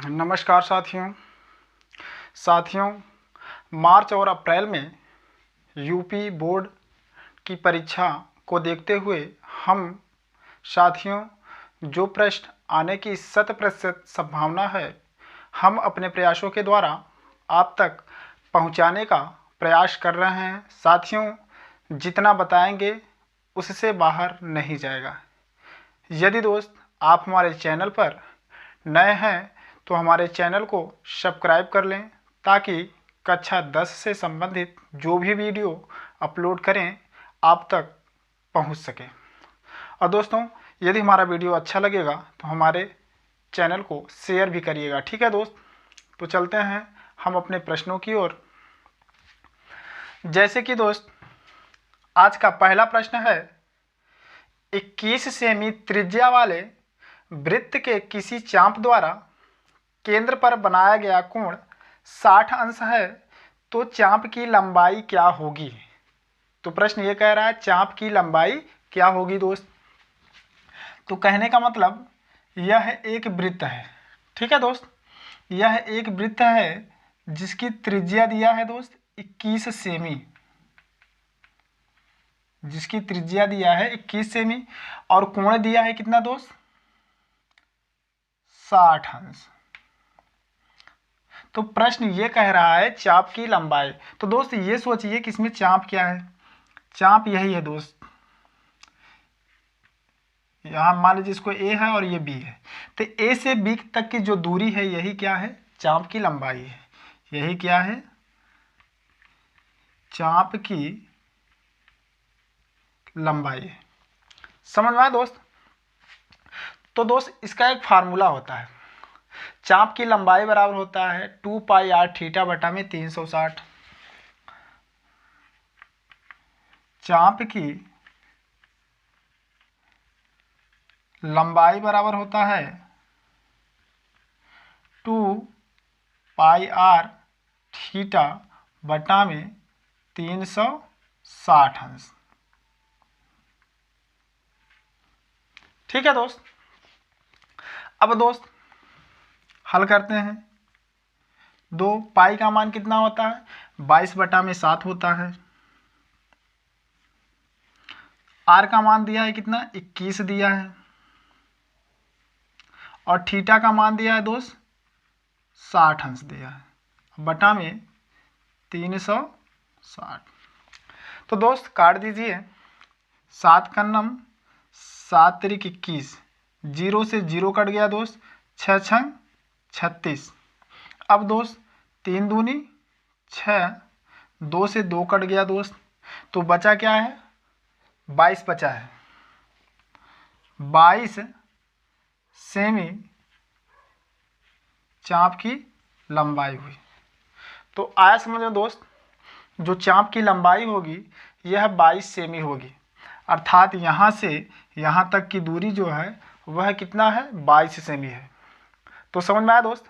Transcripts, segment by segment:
नमस्कार साथियों मार्च और अप्रैल में यूपी बोर्ड की परीक्षा को देखते हुए हम साथियों जो प्रश्न आने की 100% संभावना है, हम अपने प्रयासों के द्वारा आप तक पहुंचाने का प्रयास कर रहे हैं। साथियों, जितना बताएंगे उससे बाहर नहीं जाएगा। यदि दोस्त आप हमारे चैनल पर नए हैं तो हमारे चैनल को सब्सक्राइब कर लें ताकि कक्षा 10 से संबंधित जो भी वीडियो अपलोड करें आप तक पहुंच सके। और दोस्तों, यदि हमारा वीडियो अच्छा लगेगा तो हमारे चैनल को शेयर भी करिएगा। ठीक है दोस्त, तो चलते हैं हम अपने प्रश्नों की ओर। जैसे कि दोस्त, आज का पहला प्रश्न है, 21 सेमी त्रिज्या वाले वृत्त के किसी चाप द्वारा केंद्र पर बनाया गया कोण 60 अंश है, तो चाप की लंबाई क्या होगी। तो प्रश्न ये कह रहा है चाप की लंबाई क्या होगी दोस्त। तो कहने का मतलब यह एक वृत्त है। ठीक है दोस्त, यह एक वृत्त है जिसकी त्रिज्या दिया है दोस्त 21 सेमी, जिसकी त्रिज्या दिया है 21 सेमी और कोण दिया है कितना दोस्त, 60 अंश। तो प्रश्न ये कह रहा है चाप की लंबाई। तो दोस्त ये सोचिए कि इसमें चाप क्या है। चाप यही है दोस्त, यहाँ मान लीजिए इसको ए है और ये बी है, तो ए से बी तक की जो दूरी है यही क्या है, चाप की लंबाई है। यही क्या है, चाप की लंबाई है। समझ में आया दोस्त। तो दोस्त इसका एक फार्मूला होता है, चाप की लंबाई बराबर होता है 2 पाई आर थीटा बटा में 360। चाप की लंबाई बराबर होता है 2 पाई आर थीटा बटा में 360 अंश। ठीक है दोस्त, अब दोस्त हल करते हैं। 2 पाई का मान कितना होता है, 22 बटा में 7 होता है। आर का मान दिया है कितना, 21 दिया है, और थीटा का मान दिया है दोस्त 60 अंश दिया है, बटा में 360। तो दोस्त काट दीजिए, 7 का नम 7 तिरिक 21, 0 से 0 कट गया दोस्त, 6 छंग 36। अब दोस्त 3 दूनी 6, 2 से 2 कट गया दोस्त, तो बचा क्या है, 22 बचा है। 22 सेमी चाप की लंबाई हुई। तो आया समझ में दोस्त, जो चाप की लंबाई होगी यह 22 सेमी होगी, अर्थात यहाँ से यहाँ तक की दूरी जो है वह कितना है, 22 सेमी है। तो समझ में आया दोस्त।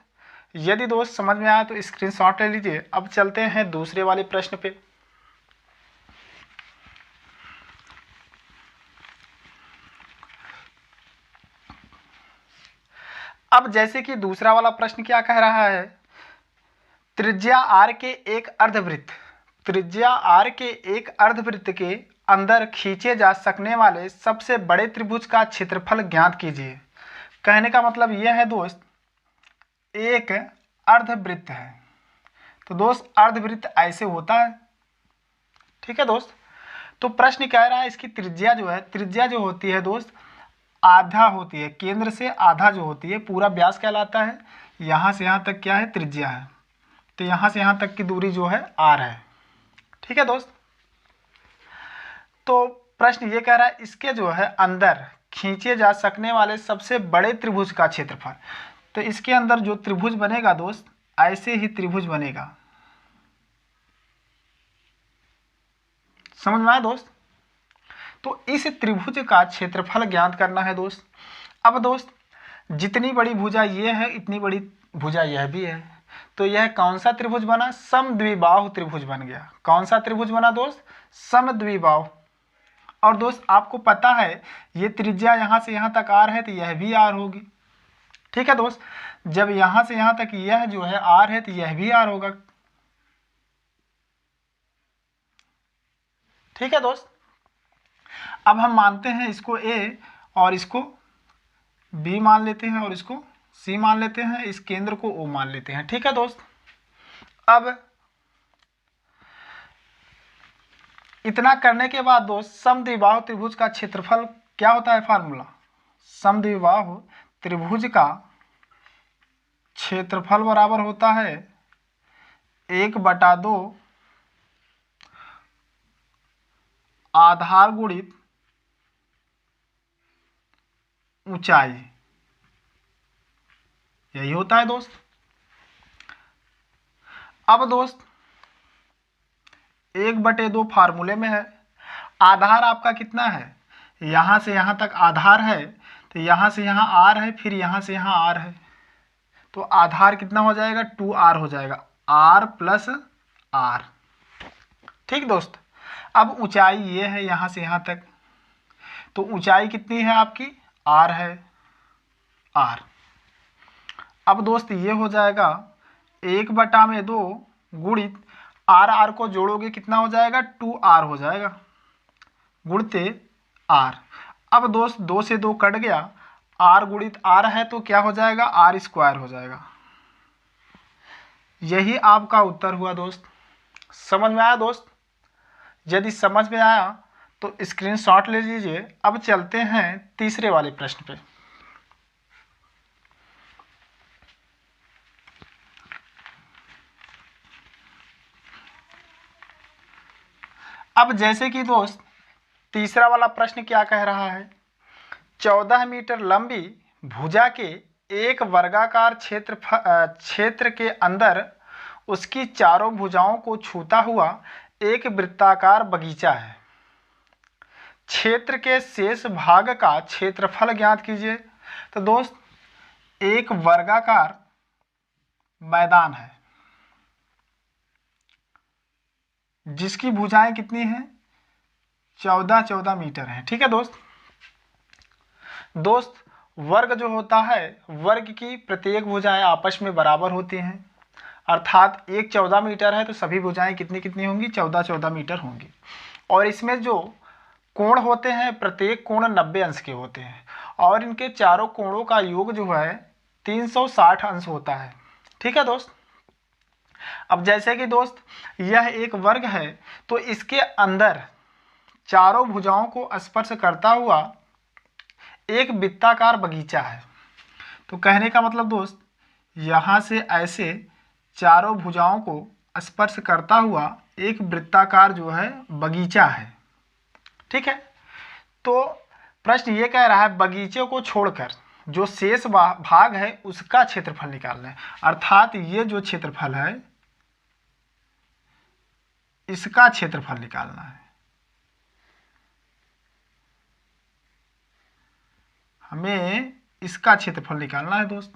यदि दोस्त समझ में आया तो स्क्रीनशॉट ले लीजिए। अब चलते हैं दूसरे वाले प्रश्न पे। अब जैसे कि दूसरा वाला प्रश्न क्या कह रहा है, त्रिज्या आर के एक अर्धवृत्त, त्रिज्या आर के एक अर्धवृत्त के अंदर खींचे जा सकने वाले सबसे बड़े त्रिभुज का क्षेत्रफल ज्ञात कीजिए। कहने का मतलब यह है दोस्त, एक अर्धवृत्त है। तो दोस्त अर्धवृत्त ऐसे होता है। ठीक है दोस्त, तो प्रश्न कह रहा है इसकी त्रिज्या जो है, त्रिज्या जो होती है दोस्त आधा होती है, केंद्र से आधा जो होती है, पूरा व्यास कहलाता है। यहाँ से यहाँ तक क्या है, त्रिज्या है। तो यहाँ से यहाँ तक की दूरी जो है आर है। ठीक है दोस्त, तो प्रश्न ये कह रहा है इसके जो है अंदर खींचे जा सकने वाले सबसे बड़े त्रिभुज का क्षेत्रफल। तो इसके अंदर जो त्रिभुज बनेगा दोस्त, ऐसे ही त्रिभुज बनेगा। समझ में आया दोस्त। तो इस त्रिभुज का क्षेत्रफल ज्ञात करना है दोस्त। अब दोस्त जितनी बड़ी भुजा ये है इतनी बड़ी भुजा यह भी है, तो यह कौन सा त्रिभुज बना, समद्विबाहु त्रिभुज बन गया। कौन सा त्रिभुज बना दोस्त, समद्विबाहु। और दोस्त आपको पता है ये त्रिज्या यहाँ से यहाँ तक आर है, तो यह भी आर होगी। ठीक है दोस्त, जब यहाँ से यहाँ तक यह जो है आर है तो यह भी आर होगा। ठीक है दोस्त, अब हम मानते हैं इसको ए और इसको बी मान लेते हैं और इसको सी मान लेते हैं, इस केंद्र को ओ मान लेते हैं। ठीक है दोस्त, अब इतना करने के बाद दोस्त समद्विबाहु त्रिभुज का क्षेत्रफल क्या होता है, फार्मूला समद्विबाहु त्रिभुज का क्षेत्रफल बराबर होता है 1/2 आधार गुणित ऊंचाई, यही होता है दोस्त। अब दोस्त 1/2 फार्मूले में है, आधार आपका कितना है, यहाँ से यहाँ तक आधार है तो यहाँ से यहाँ आर है, फिर यहाँ से यहाँ आर है, तो आधार कितना हो जाएगा 2r हो जाएगा, r प्लस आर। ठीक दोस्त, अब ऊंचाई ये है यहाँ से यहाँ तक, तो ऊंचाई कितनी है आपकी r है r। अब दोस्त ये हो जाएगा 1/2 गुणित r को जोड़ोगे कितना हो जाएगा 2r हो जाएगा गुणते r। अब दोस्त 2 से 2 कट गया, r गुणित r है तो क्या हो जाएगा r² हो जाएगा। यही आपका उत्तर हुआ दोस्त। समझ में आया दोस्त? यदि समझ में आया तो स्क्रीनशॉट ले लीजिए। अब चलते हैं तीसरे वाले प्रश्न पे। अब जैसे कि दोस्त तीसरा वाला प्रश्न क्या कह रहा है, 14 मीटर लंबी भुजा के एक वर्गाकार क्षेत्र के अंदर उसकी चारों भुजाओं को छूता हुआ एक वृत्ताकार बगीचा है। क्षेत्र के शेष भाग का क्षेत्रफल ज्ञात कीजिए। तो दोस्त एक वर्गाकार मैदान है जिसकी भुजाएं कितनी हैं 14 मीटर हैं। ठीक है दोस्त, वर्ग जो होता है, वर्ग की प्रत्येक भुजाएं आपस में बराबर होती हैं, अर्थात एक 14 मीटर है तो सभी भुजाएं कितनी कितनी होंगी 14 मीटर होंगी। और इसमें जो कोण होते हैं प्रत्येक कोण 90 अंश के होते हैं और इनके चारों कोणों का योग जो है 360 अंश होता है। ठीक है दोस्त, अब जैसे कि दोस्त यह एक वर्ग है तो इसके अंदर चारों भुजाओं को स्पर्श करता हुआ एक वृत्ताकार बगीचा है। तो कहने का मतलब दोस्त यहाँ से ऐसे चारों भुजाओं को स्पर्श करता हुआ एक वृत्ताकार जो है बगीचा है। ठीक है, तो प्रश्न ये कह रहा है बगीचे को छोड़कर जो शेष भाग है उसका क्षेत्रफल निकालना है, अर्थात ये जो क्षेत्रफल है इसका क्षेत्रफल निकालना है। हमें इसका क्षेत्रफल निकालना है दोस्त।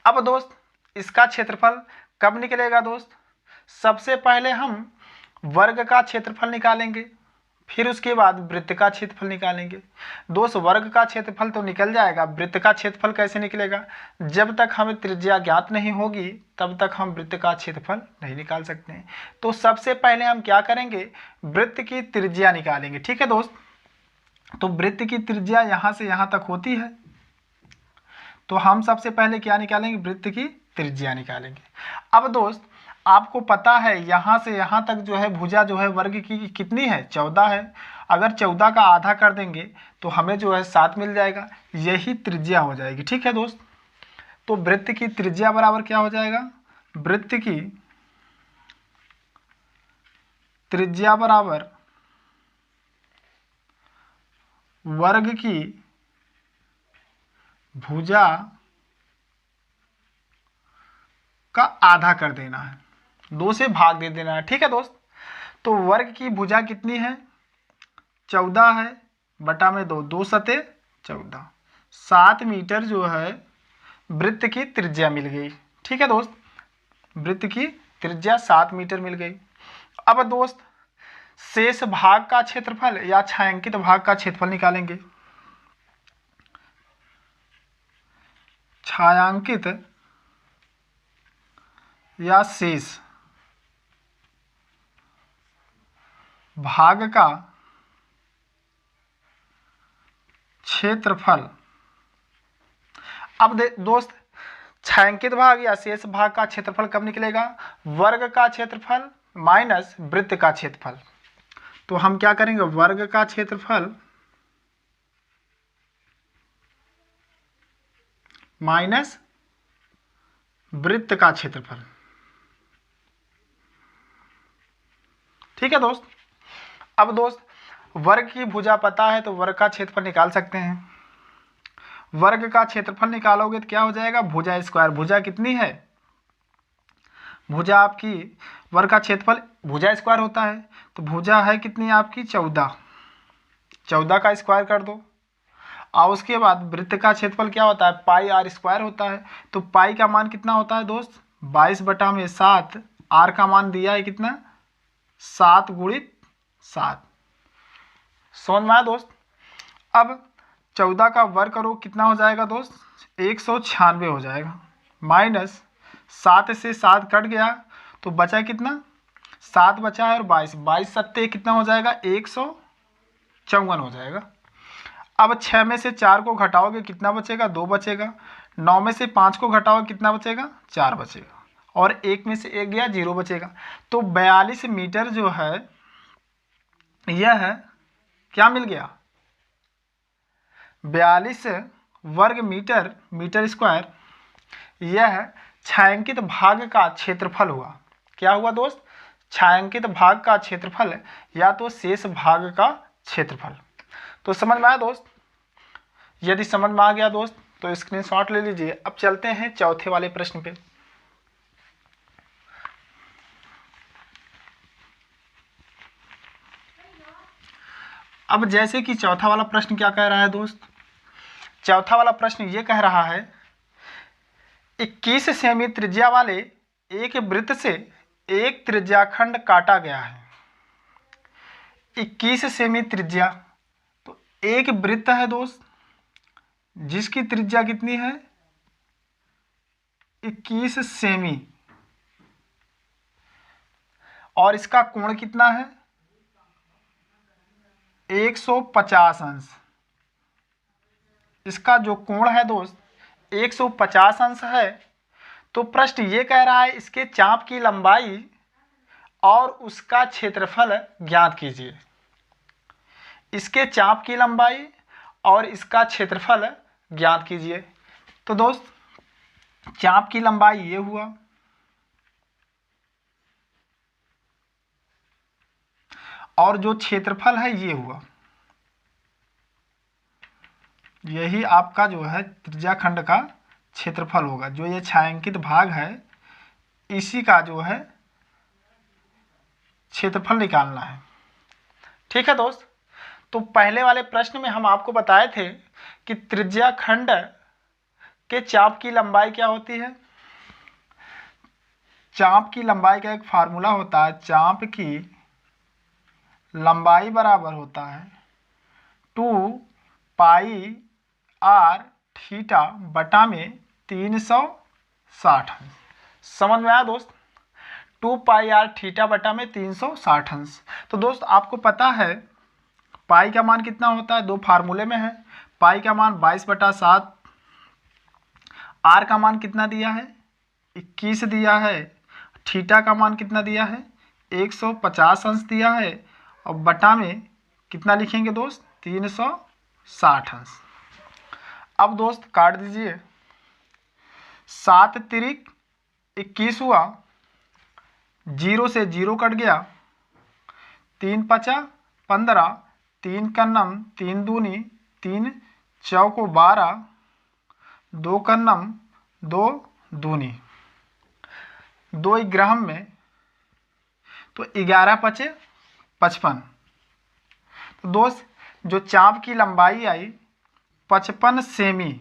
अब दोस्त इसका क्षेत्रफल कब निकलेगा दोस्त, सबसे पहले हम वर्ग का क्षेत्रफल निकालेंगे, फिर उसके बाद वृत्त का क्षेत्रफल निकालेंगे। दोस्त वर्ग का क्षेत्रफल तो निकल जाएगा, वृत्त का क्षेत्रफल कैसे निकलेगा, जब तक हमें त्रिज्या ज्ञात नहीं होगी तब तक हम वृत्त का क्षेत्रफल नहीं निकाल सकते हैं। तो सबसे पहले हम क्या करेंगे, वृत्त की त्रिज्या निकालेंगे। ठीक है दोस्त, तो वृत्त की त्रिज्या यहाँ से यहाँ तक होती है, तो हम सबसे पहले क्या निकालेंगे, वृत्त की त्रिज्या निकालेंगे। अब दोस्त आपको पता है यहाँ से यहाँ तक जो है भुजा जो है वर्ग की कितनी है 14 है, अगर 14 का आधा कर देंगे तो हमें जो है 7 मिल जाएगा, यही त्रिज्या हो जाएगी। ठीक है दोस्त, तो वृत्त की त्रिज्या बराबर क्या हो जाएगा, वृत्त की त्रिज्या बराबर वर्ग की भुजा का आधा कर देना है, 2 से भाग दे देना है। ठीक है दोस्त, तो वर्ग की भुजा कितनी है 14 है, बटा में 2, 2 सते 14, 7 मीटर जो है वृत्त की त्रिज्या मिल गई। ठीक है दोस्त, वृत्त की त्रिज्या 7 मीटर मिल गई। अब दोस्त शेष भाग का क्षेत्रफल या छायांकित भाग का क्षेत्रफल निकालेंगे। छायांकित या शेष भाग का क्षेत्रफल। अब दोस्त, छायांकित भाग या शेष भाग का क्षेत्रफल कब निकलेगा? वर्ग का क्षेत्रफल माइनस वृत्त का क्षेत्रफल। तो हम क्या करेंगे? वर्ग का क्षेत्रफल माइनस वृत्त का क्षेत्रफल। ठीक है दोस्त। अब दोस्त, वर्ग की भुजा पता है तो वर्ग का क्षेत्रफल निकाल सकते हैं। वर्ग का क्षेत्रफल निकालोगे तो क्या हो जाएगा? भुजा स्क्वायर। भुजा कितनी है? भुजा आपकी, वर्ग का क्षेत्रफल भुजा स्क्वायर होता है, तो भुजा है कितनी आपकी? 14। 14 का स्क्वायर कर दो। और उसके बाद वृत्त का क्षेत्रफल क्या होता है? पाई आर स्क्वायर होता है। तो पाई का मान कितना होता है दोस्त? 22/7। आर का मान दिया है कितना? 7 गुणित 7। समझ में आया दोस्त? अब 14 का वर्ग करो, कितना हो जाएगा दोस्त? 196 हो जाएगा। माइनस 7 से 7 कट गया तो बचा कितना? 7 बचा है और 22। 22 सत्ते कितना हो जाएगा? 154 हो जाएगा। अब 6 में से 4 को घटाओगे कितना बचेगा? 2 बचेगा। 9 में से 5 को घटाओगे कितना बचेगा? 4 बचेगा। और 1 में से 1 गया, 0 बचेगा। तो 42 मीटर जो है, यह है क्या मिल गया? 42 वर्ग मीटर, मीटर स्क्वायर, यह छायांकित भाग का क्षेत्रफल हुआ। क्या हुआ दोस्त? छायांकित भाग का क्षेत्रफल या तो शेष भाग का क्षेत्रफल। तो समझ में आया दोस्त? यदि समझ में आ गया दोस्त तो स्क्रीनशॉट ले लीजिए। अब चलते हैं चौथे वाले प्रश्न पे। अब जैसे कि चौथा वाला प्रश्न क्या कह रहा है दोस्त? चौथा वाला प्रश्न ये कह रहा है 21 सेमी त्रिज्या वाले एक वृत्त से एक त्रिज्याखंड काटा गया है। 21 सेमी त्रिज्या, तो एक वृत्त है दोस्त जिसकी त्रिज्या कितनी है? 21 सेमी, और इसका कोण कितना है? 150 अंश। इसका जो कोण है दोस्त 150 अंश है। तो प्रश्न ये कह रहा है इसके चाप की लंबाई और उसका क्षेत्रफल ज्ञात कीजिए। इसके चाप की लंबाई और इसका क्षेत्रफल ज्ञात कीजिए। तो दोस्त, चाप की लंबाई ये हुआ, और जो क्षेत्रफल है ये हुआ। यही आपका जो है त्रिज्याखंड का क्षेत्रफल होगा। जो ये छायांकित भाग है इसी का जो है क्षेत्रफल निकालना है। ठीक है दोस्त। तो पहले वाले प्रश्न में हम आपको बताए थे कि त्रिज्याखंड के चाप की लंबाई क्या होती है? चाप की लंबाई का एक फार्मूला होता है। चाप की लंबाई बराबर होता है 2 पाई r थीटा बटा में 360 अंश। समझ में आया दोस्त? 2 पाई r थीटा बटा में 360 अंश। तो दोस्त आपको पता है पाई का मान कितना होता है? दो फार्मूले में है। पाई का मान 22/7, आर का मान कितना दिया है? 21 दिया है। थीटा का मान कितना दिया है? 150 अंश दिया है। और बटा में कितना लिखेंगे दोस्त? 360 अंश। अब दोस्त काट दीजिए। 7 तिरिक 21 हुआ, 0 से 0 कट गया, 3 पचा 15, 3 का नम 3 दूनी 3, चौको 12, 2 का नम 2 दूनी, 2 ग्राम में, तो 11 पचे 55। तो दोस्त जो चाप की लंबाई आई 55 सेमी,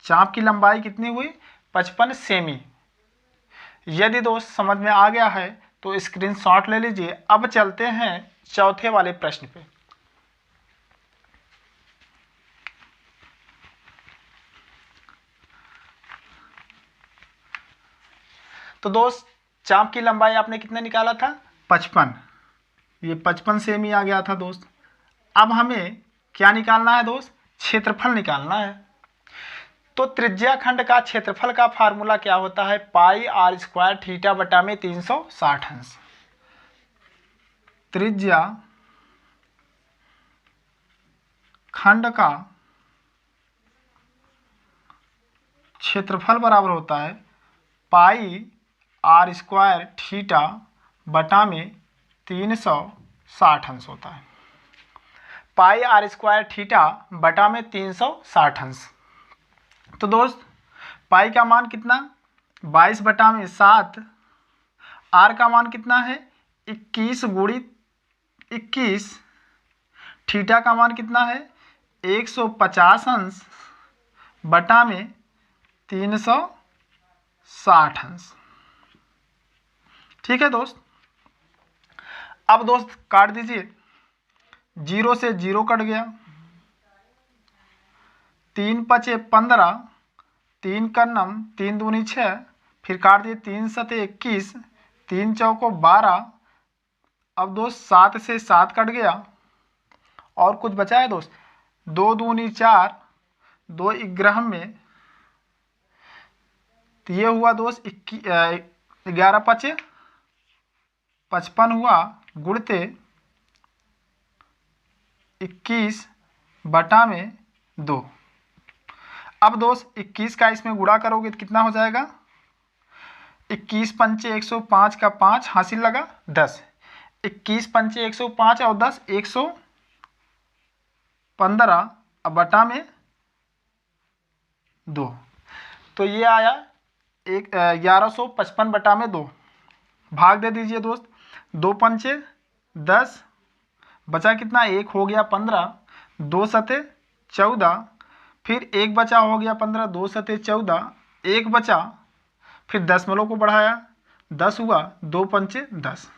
चाप की लंबाई कितनी हुई? 55 सेमी। यदि दोस्त समझ में आ गया है तो स्क्रीनशॉट ले लीजिए। अब चलते हैं चौथे वाले प्रश्न पे। तो दोस्त चाप की लंबाई आपने कितने निकाला था? 55। ये 55 सेमी आ गया था दोस्त। अब हमें क्या निकालना है दोस्त? क्षेत्रफल निकालना है। तो त्रिज्या खंड का क्षेत्रफल का फार्मूला क्या होता है? पाई आर स्क्वायर थीटा बटा में 360 अंश। त्रिज्या खंड का क्षेत्रफल बराबर होता है पाई आर स्क्वायर थीटा बटा में 360 अंश होता है। पाई आर स्क्वायर थीटा बटा में 360 अंश। तो दोस्त पाई का मान कितना? 22 बटा में 7। आर का मान कितना है? 21 गुणित 21। थीटा का मान कितना है? 150 अंश बटा में 360 अंश। ठीक है दोस्त। अब दोस्त काट दीजिए। 0 से 0 कट गया। 3 पचे 15, 3 का नम 3 दूनी 6, फिर काट दिए 3 सते 21, 3 चौको 12। अब दोस्त 7 से 7 कट गया और कुछ बचा है दोस्त। 2 दूनी 4, 2 ग्रह में, तो ये हुआ दोस्त 11 पचे 55 हुआ गुणते 21 बटा में 2। अब दोस्त 21 का इसमें गुणा करोगे तो कितना हो जाएगा? 21 पंचे 105 का 5 हासिल लगा 10। 21 पंचे 105 और 10 115 अब बटा में 2। तो ये आया 1155 बटा में 2। भाग दे दीजिए दोस्त। 2 पंचे 10, बचा कितना? 1 हो गया 15, 2 सते 14, फिर 1 बचा हो गया 15, 2 सते 14, 1 बचा, फिर दशमलव को बढ़ाया 10 हुआ, 2 पंचे 10,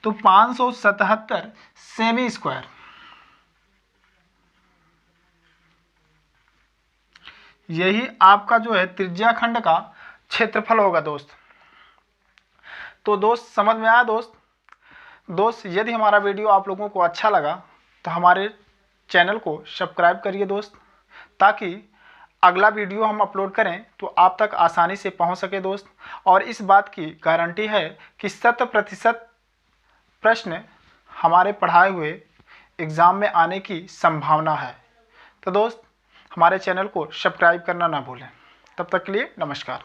तो 577 सेमी स्क्वायर। यही आपका जो है त्रिज्या खंड का क्षेत्रफल होगा दोस्त। तो दोस्त समझ में आया दोस्त? दोस्त यदि हमारा वीडियो आप लोगों को अच्छा लगा तो हमारे चैनल को सब्सक्राइब करिए दोस्त, ताकि अगला वीडियो हम अपलोड करें तो आप तक आसानी से पहुंच सके दोस्त। और इस बात की गारंटी है कि 100% प्रश्न हमारे पढ़ाए हुए एग्ज़ाम में आने की संभावना है। तो दोस्त हमारे चैनल को सब्सक्राइब करना ना भूलें। तब तक के लिए नमस्कार।